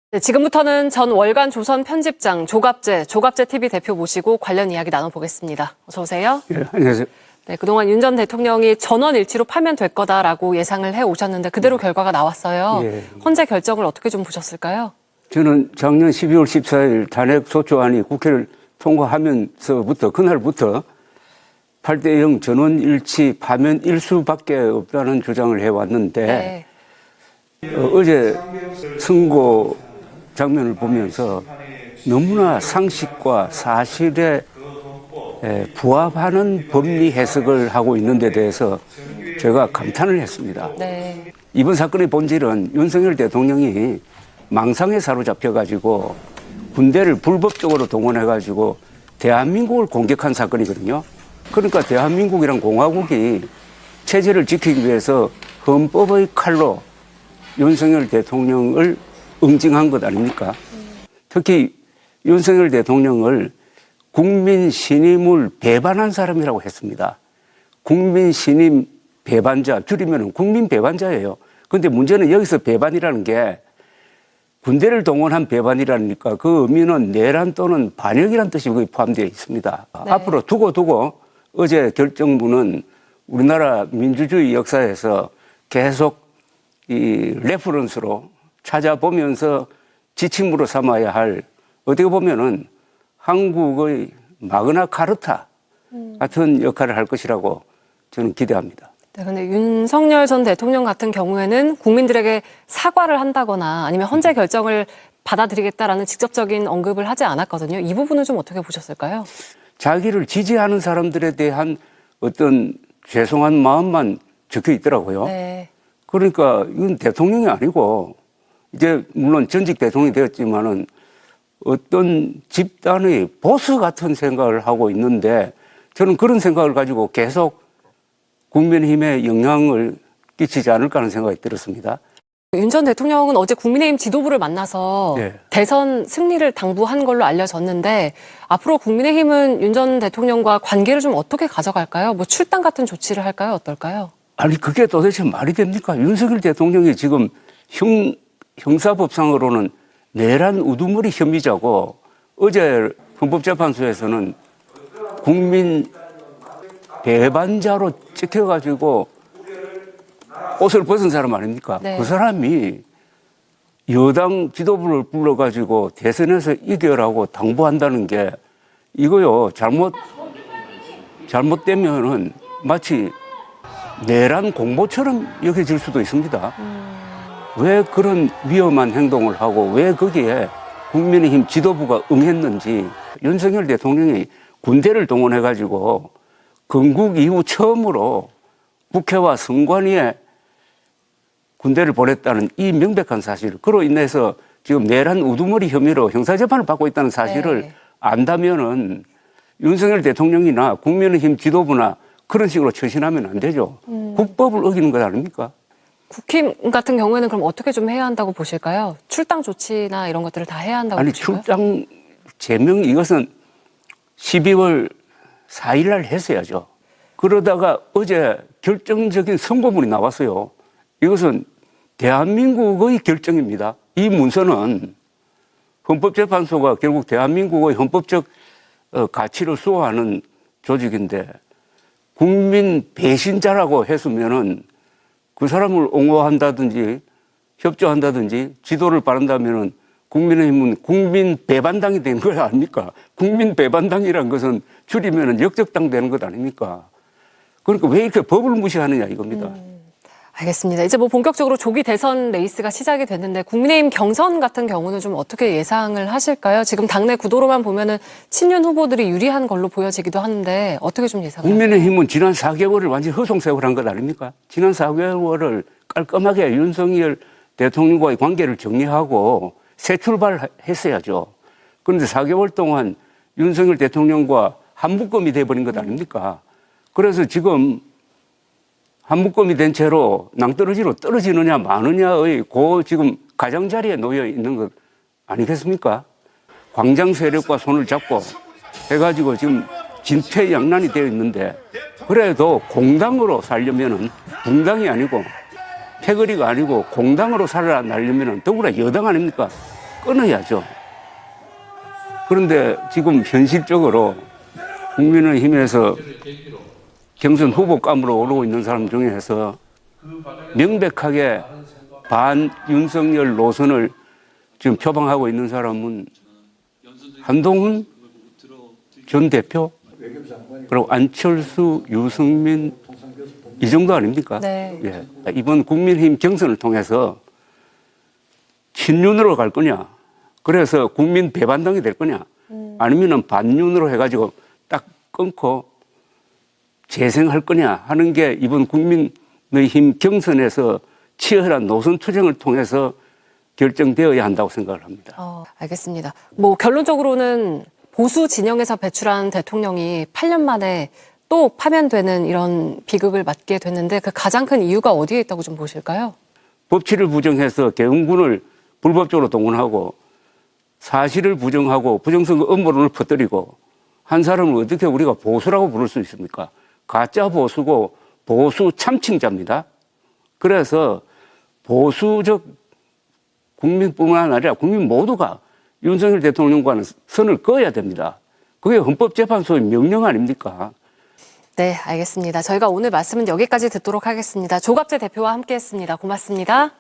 네, 지금부터는 전 월간 조선 편집장 조갑재 TV 대표 모시고 관련 이야기 나눠보겠습니다. 어서 오세요. 예, 안녕하세요. 네, 그동안 윤 전 대통령이 전원일치로 파면 될 거다라고 예상을 해오셨는데 그대로 결과가 나왔어요. 예. 헌재 결정을 어떻게 좀 보셨을까요? 저는 작년 12월 14일 탄핵 소추안이 국회를 통과하면서부터 그날부터 8대0 전원일치 파면 일수밖에 없다는 주장을 해왔는데 어제 선고 장면을 보면서 너무나 상식과 사실에 부합하는 법리 해석을 하고 있는 데 대해서 제가 감탄을 했습니다. 네. 이번 사건의 본질은 윤석열 대통령이 망상에 사로잡혀가지고 군대를 불법적으로 동원해가지고 대한민국을 공격한 사건이거든요. 그러니까 대한민국이란 공화국이 체제를 지키기 위해서 헌법의 칼로 윤석열 대통령을 응징한 것 아닙니까? 특히 윤석열 대통령을 국민 신임을 배반한 사람이라고 했습니다. 국민 신임 배반자, 줄이면 국민 배반자예요. 그런데 문제는 여기서 배반이라는 게 군대를 동원한 배반이라니까 그 의미는 내란 또는 반역이라는 뜻이 거기 포함되어 있습니다. 네. 앞으로 두고 어제 결정부는 우리나라 민주주의 역사에서 계속 이 레퍼런스로 찾아보면서 지침으로 삼아야 할 어떻게 보면은 한국의 마그나 카르타 같은 역할을 할 것이라고 저는 기대합니다. 네, 근데 윤석열 전 대통령 같은 경우에는 국민들에게 사과를 한다거나 아니면 헌재 결정을 받아들이겠다라는 직접적인 언급을 하지 않았거든요. 이 부분은 좀 어떻게 보셨을까요? 자기를 지지하는 사람들에 대한 어떤 죄송한 마음만 적혀 있더라고요. 네. 그러니까 이건 대통령이 아니고 이제 물론 전직 대통령이 되었지만은 어떤 집단의 보스 같은 생각을 하고 있는데 저는 그런 생각을 가지고 계속 국민의힘에 영향을 끼치지 않을까 하는 생각이 들었습니다. 윤 전 대통령은 어제 국민의힘 지도부를 만나서 네. 대선 승리를 당부한 걸로 알려졌는데 앞으로 국민의힘은 윤 전 대통령과 관계를 좀 어떻게 가져갈까요? 뭐 출당 같은 조치를 할까요? 어떨까요? 아니 그게 도대체 말이 됩니까? 윤석열 대통령이 지금 형사법상으로는 내란 우두머리 혐의자고 어제 헌법재판소에서는 국민 배반자로 찍혀가지고 옷을 벗은 사람 아닙니까? 네. 그 사람이 여당 지도부를 불러가지고 대선에서 이겨라고 당부한다는 게 이거요 잘못되면은 마치 내란 공보처럼 여겨질 수도 있습니다. 왜 그런 위험한 행동을 하고 왜 거기에 국민의힘 지도부가 응했는지 윤석열 대통령이 군대를 동원해가지고 건국 이후 처음으로 국회와 선관위에 군대를 보냈다는 이 명백한 사실, 그로 인해서 지금 내란 우두머리 혐의로 형사재판을 받고 있다는 사실을 네. 안다면은 윤석열 대통령이나 국민의힘 지도부나 그런 식으로 처신하면 안 되죠. 국법을 어기는 것 아닙니까? 국힘 같은 경우에는 그럼 어떻게 좀 해야 한다고 보실까요? 출당 조치나 이런 것들을 다 해야 한다고 아니 보실까요? 출당 제명 이것은 12월 4일 날 했어야죠. 그러다가 어제 결정적인 선고문이 나왔어요. 이것은 대한민국의 결정입니다. 이 문서는 헌법재판소가 결국 대한민국의 헌법적 가치를 수호하는 조직인데 국민 배신자라고 했으면은 그 사람을 옹호한다든지 협조한다든지 지도를 바란다면은 국민의힘은 국민 배반당이 되는 거 아닙니까? 국민 배반당이란 것은 줄이면은 역적당 되는 것 아닙니까? 그러니까 왜 이렇게 법을 무시하느냐 이겁니다. 알겠습니다. 이제 뭐 본격적으로 조기 대선 레이스가 시작이 됐는데 국민의힘 경선 같은 경우는 좀 어떻게 예상을 하실까요? 지금 당내 구도로만 보면은 친윤 후보들이 유리한 걸로 보여지기도 하는데 어떻게 좀 예상을 하세요? 국민의힘은 지난 4개월을 완전히 허송세월한 것 아닙니까? 지난 4개월을 깔끔하게 윤석열 대통령과의 관계를 정리하고 새 출발했어야죠. 그런데 4개월 동안 윤석열 대통령과 한묶음이 돼버린 것 아닙니까? 그래서 지금 한묶음이 된 채로 낭떠러지로 떨어지느냐 마느냐의 지금 가장자리에 놓여 있는 것 아니겠습니까? 광장 세력과 손을 잡고 해가지고 지금 진퇴양난이 되어 있는데 그래도 공당으로 살려면은 붕당이 아니고 패거리가 아니고 공당으로 살아나려면은 더구나 여당 아닙니까? 끊어야죠. 그런데 지금 현실적으로 국민의힘에서 경선 후보감으로 오르고 있는 사람 중에서 명백하게 반윤석열 노선을 지금 표방하고 있는 사람은 한동훈 전 대표, 그리고 안철수, 유승민 이 정도 아닙니까? 네. 예. 이번 국민의힘 경선을 통해서 친윤으로 갈 거냐, 그래서 국민 배반당이 될 거냐, 아니면은 반윤으로 해가지고 딱 끊고 재생할 거냐 하는 게 이번 국민의힘 경선에서 치열한 노선 투쟁을 통해서 결정되어야 한다고 생각을 합니다. 알겠습니다. 뭐 결론적으로는 보수 진영에서 배출한 대통령이 8년 만에 또 파면되는 이런 비극을 맞게 됐는데 그 가장 큰 이유가 어디에 있다고 좀 보실까요? 법치를 부정해서 계엄군을 불법적으로 동원하고 사실을 부정하고 부정선거 음모론을 퍼뜨리고 한 사람을 어떻게 우리가 보수라고 부를 수 있습니까? 가짜 보수고 보수 참칭자입니다. 그래서 보수적 국민뿐만 아니라 국민 모두가 윤석열 대통령과는 선을 그어야 됩니다. 그게 헌법재판소의 명령 아닙니까? 네, 알겠습니다. 저희가 오늘 말씀은 여기까지 듣도록 하겠습니다. 조갑재 대표와 함께했습니다. 고맙습니다.